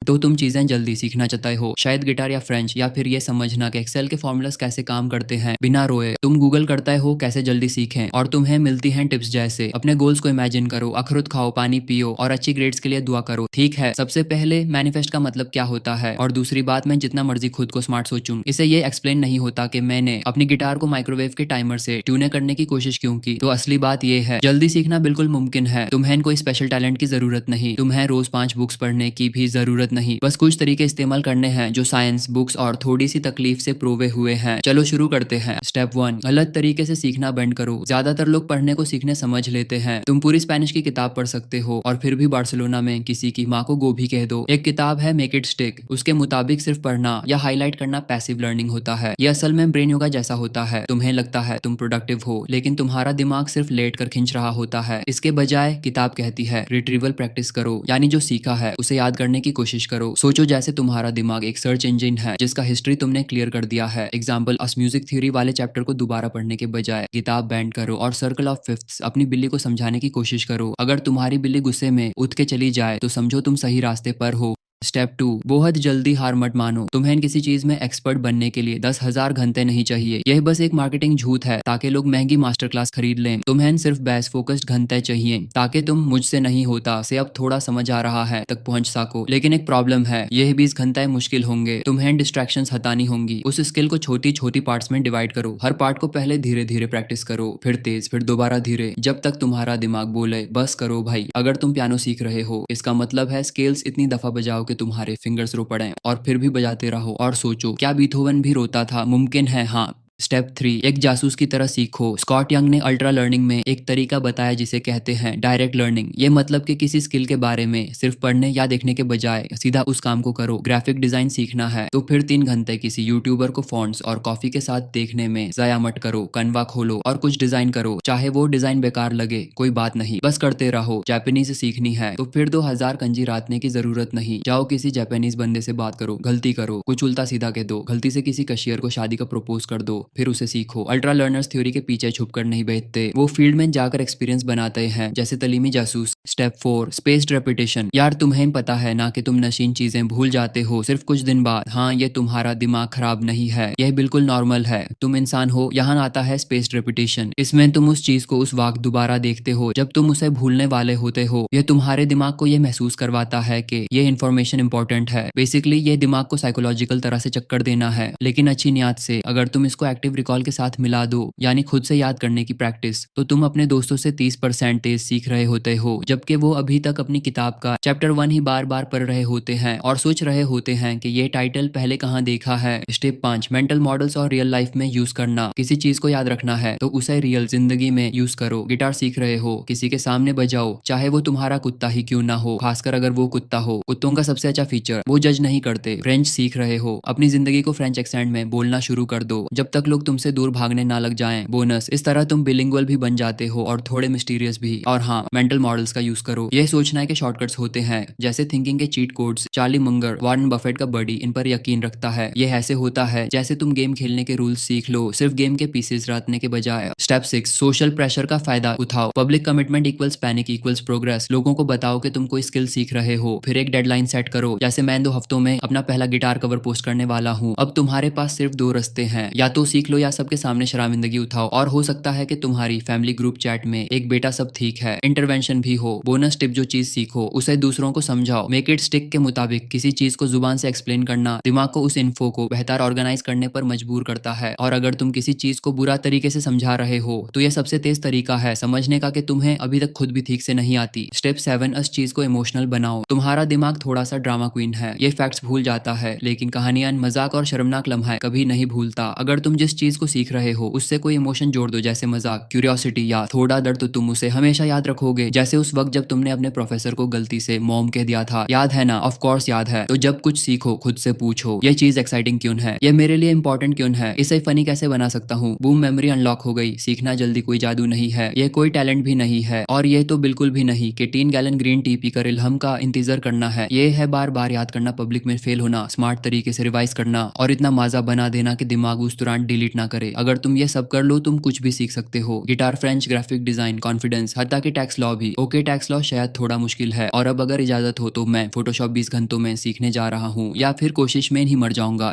तो तुम चीजें जल्दी सीखना चाहते हो, शायद गिटार या फ्रेंच, या फिर ये समझना कि एक्सेल के फॉर्मूलाज कैसे काम करते हैं बिना रोए। तुम गूगल करते हो कैसे जल्दी सीखें, और तुम्हें मिलती हैं टिप्स जैसे अपने गोल्स को इमेजिन करो, अखरोट खाओ, पानी पियो और अच्छी ग्रेड्स के लिए दुआ करो। ठीक है, सबसे पहले मैनिफेस्ट का मतलब क्या होता है, और दूसरी बात, मैं जितना मर्जी खुद को स्मार्ट सोचूं, इसे ये एक्सप्लेन नहीं होता कि मैंने अपनी गिटार को माइक्रोवेव के टाइमर से ट्यून करने की कोशिश क्यों की। तो असली बात ये है, जल्दी सीखना बिल्कुल मुमकिन है। तुम्हें कोई स्पेशल टैलेंट की जरूरत नहीं, तुम्हें रोज 5 बुक्स पढ़ने की भी जरूरत नहीं, बस कुछ तरीके इस्तेमाल करने हैं जो साइंस बुक्स और थोड़ी सी तकलीफ से प्रूवे हुए हैं। चलो शुरू करते हैं। स्टेप 1, गलत तरीके से सीखना बंद करो। ज्यादातर लोग पढ़ने को सीखने समझ लेते हैं। तुम पूरी स्पेनिश की किताब पढ़ सकते हो और फिर भी बार्सिलोना में किसी की माँ को गोभी कह दो। एक किताब है मेक इट स्टिक, उसके मुताबिक सिर्फ पढ़ना या हाईलाइट करना पैसिव लर्निंग होता है। यह असल में ब्रेन योगा जैसा होता है। तुम्हें लगता है तुम प्रोडक्टिव हो, लेकिन तुम्हारा दिमाग सिर्फ लेट कर खींच रहा होता है। इसके बजाय किताब कहती है रिट्रीवल प्रैक्टिस करो, यानी जो सीखा है उसे याद करने की कोशिश करो। सोचो जैसे तुम्हारा दिमाग एक सर्च इंजन है जिसका हिस्ट्री तुमने क्लियर कर दिया है। एग्जाम्पल, अस म्यूजिक थ्योरी वाले चैप्टर को दोबारा पढ़ने के बजाय किताब बैंड करो और सर्कल ऑफ फिफ्थ्स अपनी बिल्ली को समझाने की कोशिश करो। अगर तुम्हारी बिल्ली गुस्से में उठ के चली जाए तो समझो तुम सही रास्ते पर हो। स्टेप 2, बहुत जल्दी हार मत मानो। तुम्हें किसी चीज में एक्सपर्ट बनने के लिए 10,000 घंटे नहीं चाहिए। यह बस एक मार्केटिंग झूठ है ताकि लोग महंगी मास्टर क्लास खरीद लें। तुम्हें सिर्फ बेस फोकस्ड घंटे चाहिए ताकि तुम मुझसे नहीं होता से अब थोड़ा समझ आ रहा है तक पहुंच सको। लेकिन एक प्रॉब्लम है, यह 20 घंटे मुश्किल होंगे। तुम्हें डिस्ट्रैक्शंस हटानी होंगी। उस स्किल को छोटी छोटी पार्ट्स में डिवाइड करो। हर पार्ट को पहले धीरे धीरे प्रैक्टिस करो, फिर तेज, फिर दोबारा धीरे, जब तक तुम्हारा दिमाग बोले बस करो भाई। अगर तुम पियानो सीख रहे हो, इसका मतलब है स्केल्स इतनी दफा बजाओ कि तुम्हारे फिंगर्स रो पड़े, और फिर भी बजाते रहो और सोचो क्या बीथोवन भी रोता था? मुमकिन है, हाँ। स्टेप 3, एक जासूस की तरह सीखो। स्कॉट यंग ने अल्ट्रा लर्निंग में एक तरीका बताया जिसे कहते हैं डायरेक्ट लर्निंग। ये मतलब कि किसी स्किल के बारे में सिर्फ पढ़ने या देखने के बजाय सीधा उस काम को करो। ग्राफिक डिजाइन सीखना है तो फिर 3 घंटे किसी यूट्यूबर को फॉन्ट्स और कॉफी के साथ देखने में जाया मत करो। कनवा खोलो और कुछ डिजाइन करो, चाहे वो डिजाइन बेकार लगे कोई बात नहीं, बस करते रहो। जापानीज सीखनी है तो फिर 2000 कंजी रातने की जरूरत नहीं। जाओ किसी जापानीज बंदे से बात करो, गलती करो, कुछ उल्टा सीधा कह दो, गलती से किसी कशियर को शादी का प्रपोज कर दो, फिर उसे सीखो। अल्ट्रा लर्नर्स थ्योरी के पीछे छुपकर नहीं बैठते, वो फील्ड में जाकर एक्सपीरियंस बनाते हैं, जैसे तलीमी जासूस। Step 4, spaced repetition. यार तुम्हें पता है ना कि तुम नशीन चीजें भूल जाते हो सिर्फ कुछ दिन बाद। हाँ, ये तुम्हारा दिमाग खराब नहीं है, यह बिल्कुल नॉर्मल है, तुम इंसान हो। यहाँ आता है स्पेस्ड रेपिटेशन। इसमें तुम उस चीज को उस वक्त दोबारा देखते हो जब तुम उसे भूलने वाले होते हो। यह तुम्हारे दिमाग को यह महसूस करवाता है कि ये इन्फॉर्मेशन इंपॉर्टेंट है। बेसिकली ये दिमाग को साइकोलॉजिकल तरह से चक्कर देना है, लेकिन अच्छी नियत से। अगर तुम इसको एक्टिव रिकॉल के साथ मिला दो, यानी खुद से याद करने की प्रैक्टिस, तो तुम अपने दोस्तों से 30% तेज सीख रहे होते हो, जबकि वो अभी तक अपनी किताब का चैप्टर 1 ही बार बार पढ़ रहे होते हैं और सोच रहे होते हैं कि ये टाइटल पहले कहाँ देखा है। स्टेप 5, मेंटल मॉडल्स और रियल लाइफ में यूज करना। किसी चीज को याद रखना है तो उसे रियल जिंदगी में यूज करो। गिटार सीख रहे हो, किसी के सामने बजाओ, चाहे वो तुम्हारा कुत्ता ही क्यों ना हो, खासकर अगर वो कुत्ता हो। कुत्तों का सबसे अच्छा फीचर, वो जज नहीं करते। फ्रेंच सीख रहे हो, अपनी जिंदगी को फ्रेंच एक्सेंट में बोलना शुरू कर दो जब तक लोग तुमसे दूर भागने ना लग जाएं। बोनस, इस तरह तुम बिलिंगुअल भी बन जाते हो और थोड़े मिस्टीरियस भी। और हाँ, मेंटल मॉडल्स का यूज करो। यह सोचना है कि शॉर्टकट्स होते हैं, जैसे थिंकिंग के cheat codes. Charlie Munger, Warren Buffett का बडी इन पर यकीन रखता है। यह ऐसे होता है जैसे तुम गेम खेलने के रूल्स सीख लो, सिर्फ गेम के पीसेस रटने के बजाय। स्टेप 6, सोशल प्रेशर का फायदा उठाओ। Public commitment equals panic equals progress. लोगों को बताओ कि तुम कोई स्किल सीख रहे हो, फिर एक डेडलाइन सेट करो, जैसे मैं 2 हफ्तों में अपना पहला गिटार कवर पोस्ट करने वाला हूँ। अब तुम्हारे पास सिर्फ 2 रास्ते हैं, या तो सीख लो या सबके सामने शर्मिंदगी उठाओ। और हो सकता है कि तुम्हारी फैमिली ग्रुप चैट में एक बेटा सब ठीक है इंटरवेंशन भी हो। बोनस टिप, जो चीज सीखो उसे दूसरों को समझाओ। मेक इट स्टिक के मुताबिक किसी चीज को जुबान से एक्सप्लेन करना दिमाग को उस इन्फो को बेहतर ऑर्गेनाइज करने पर मजबूर करता है। और अगर तुम किसी चीज को बुरा तरीके से समझा रहे हो तो यह सबसे तेज तरीका है समझने का कि तुम्हें अभी तक खुद भी ठीक से नहीं आती। स्टेप 7, उस चीज को इमोशनल बनाओ। तुम्हारा दिमाग थोड़ा सा ड्रामा क्वीन है, ये फैक्ट्स भूल जाता है, लेकिन कहानियां, मजाक और शर्मनाक लम्हा कभी नहीं भूलता। अगर तुम जिस चीज को सीख रहे हो उससे कोई इमोशन जोड़ दो, जैसे मजाक, क्यूरियोसिटी या थोड़ा डर, तो तुम उसे हमेशा याद रखोगे। जैसे उस वक्त जब तुमने अपने प्रोफेसर को गलती से मॉम कह दिया था, याद है ना? ऑफ कोर्स याद है। तो जब कुछ सीखो खुद से पूछो, ये चीज एक्साइटिंग क्यों है, ये मेरे लिए इंपॉर्टेंट क्यों है, इसे फनी कैसे बना सकता हूँ। बूम, मेमोरी अनलॉक हो गई। सीखना जल्दी कोई जादू नहीं है, ये कोई टैलेंट भी नहीं है, और ये तो बिल्कुल भी नहीं कि 3 गैलन ग्रीन टी पीकर इल्हम का इंतजार करना है। ये है बार बार याद करना, पब्लिक में फेल होना, स्मार्ट तरीके से रिवाइज करना और इतना मजा बना देना कि दिमाग उस दौरान डिलीट ना करे। अगर तुम ये सब कर लो तुम कुछ भी सीख सकते हो, guitar, French, graphic design, confidence, हत्ता कि टैक्स लॉ भी। ओके, टैक्स लॉ शायद थोड़ा मुश्किल है और अब अगर इजाजत हो तो मैं फोटोशॉप 20 घंटों में सीखने जा रहा हूँ या फिर कोशिश में ही मर जाऊंगा।